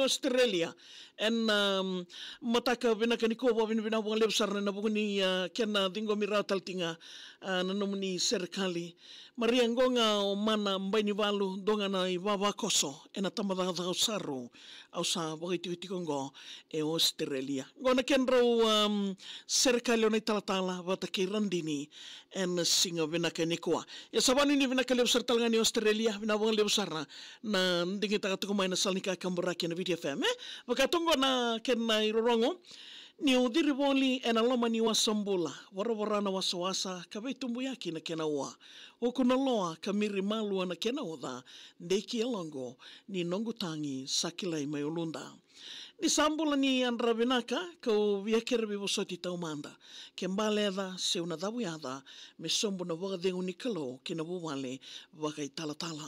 Australia en mataka vinaka ni ko vina wang lebsar na buguni kena dingo mirau taltinga na nomuni serikali mariangonga o mana mbaini walu donga na iwawa koso ena tamada da saru au sa bagiti tikongo e Australia gona kenro serikali ona talatala wata kirandini en singa vinaka ni ko ya sabani ni vinaka lebsar talanga ni Australia vina wang lebsar na ndingi tagatuko mai na salnika kambura kena VTFM wakatongo na kena irorongo ni udiri woli ena loma ni wasambula warawarana wasawasa kabe tumbu yaki na kena wa okuna loa kamiri malu na kena oda ndeki elongo ni nongutangi sakilai mai ulunda ni sambula ni andra binaka ko viakere bibosoti taumanda kembaleda se una dawiada me sombo na wagadeng unikalo kina wale wakai talatala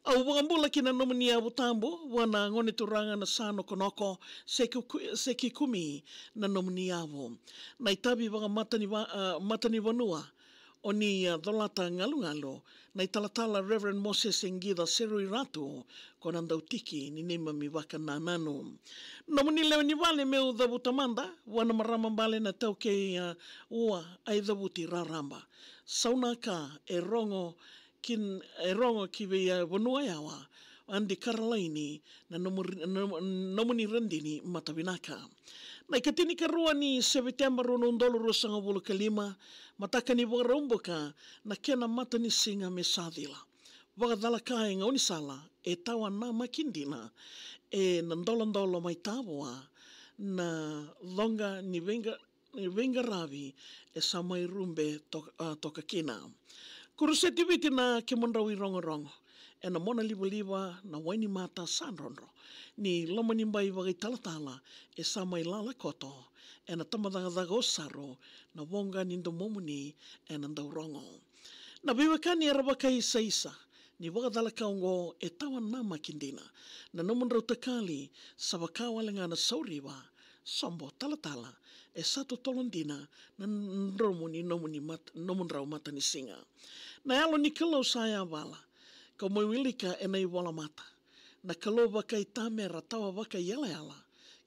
au wagambula kina nomini ya butambo wana ngone turanga na sano konoko seki kumi na nomini yavo na itabi waga matani wanua oni dolata ngalungalo na italatala Reverend Moses Engida Seru Iratu konanda utiki ni nema miwaka na nanu nomini leo ni wale meu dhabutamanda wana marama mbale na tauke ua aidhabuti raramba sauna ka erongo kiwe wanua yawa andi Karolaini na nomuni rendini matabinaka na ikatini karua ni September unundolo rusanga bulu kalima mataka ni warumbuka na kena mata ni singa mesadila wagadala kai ngoni sala e tawa na makindina e ndolo maitawa na longa ni venga ravi e samai rumbe toka kina kuruseti witi na kemondrawi rongo ena mona liwa na waini mata sanronro ni loma ni mbai wagai talatala e samai lala koto ena tamadagaga osaro na wonga ni ndomomuni ena ndaurongo na biwakani arabaka isa ni wagadala kaungo e tawa na makindina na nomondrau takali sabakawalenga na sauriwa sombo talatala e satu tolondina na nomondrau mata ni singa na yalo ni kalau saya wala ka mawilika e nei wala mata na kalo wakai tamera tawa wakai yala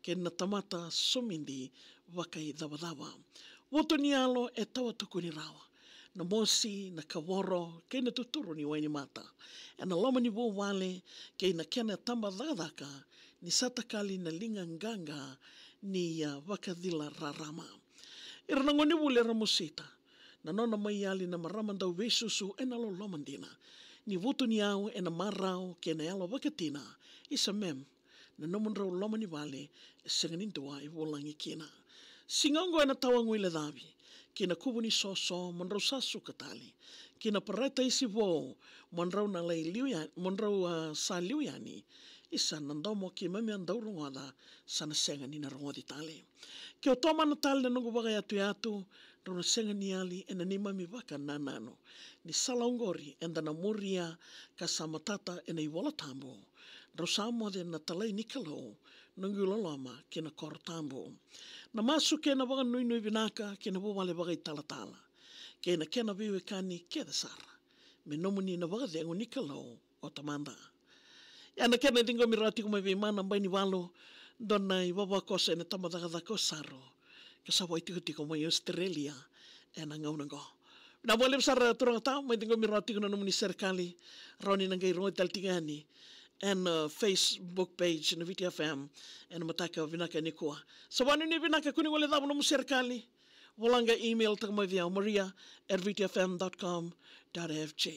ke na tamata sumindi wakai dawa woto ni alo e tawa tukuni rawa na mosi na kaworo ke na tuturu ni waini mata e na loma ni wale ke na kena tamba dadaka ni satakali na linga nganga ni wakadila rarama iranangoni wule ramusita na nona maiali na maramanda wesusu e na lo lomandina ni vutu ni au e na marau ke na yalo wakatina isa mem na nomondrau loma ni wale e senganintua i wolangi kina singongo e na tawangu ile dhavi kina kubu ni soso mondrau sasu katali kina parata isi wo mondrau na lai liuyani mondrau sa liuyani isa nandomo ki mami andau rungwada sana senga ni na rungwadi tali ke o toma na tali na nungu waga yatu runa senga ni ali ena ni mami waka nanano ni salaungori enda na muria ka samatata ena i wala tambo rosamo de na talai nikalo nungu loloma ke na kor tambo na masu ke na waga nui vinaka ke na wale waga talatala ke na kena viwe kani ke da sara me nomuni na waga dengu nikalo o tamanda ana kena dingo mirati kuma mana mbai ni walo dona i wawa kosa ena tamadagada ko saro ke sa wai tiko mai Australia ena ngaunango na wale besar turang tau mai dingo mirati kuna nomuni serikali roni nangai rongo taltingani en Facebook page na VTFM en mataka vinaka ni kuwa sabani ni vinaka kuni wale dabu nomu serikali walanga email tak mai via maria@vtfm.com.fj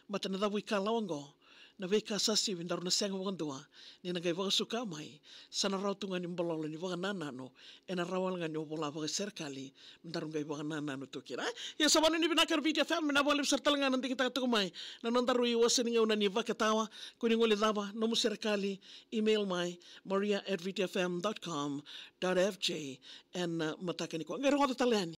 mata na dabu ikalawango na veka sasi vindaru na senga wakandua ni nagai waka suka mai sana rautunga ni mbalolo ni waka nanano ena rawalanga ni obola waka serikali vindaru ngai waka nanano tukira ya sabanu ni binakar VTFM na wale sertalanga nanti kita tukumai na nandaru i wasaninga una ni waka tawa kuni ngole daba nomu serikali email mai maria@vtfm.com.fj en mataka ni kwa ngai rongo talani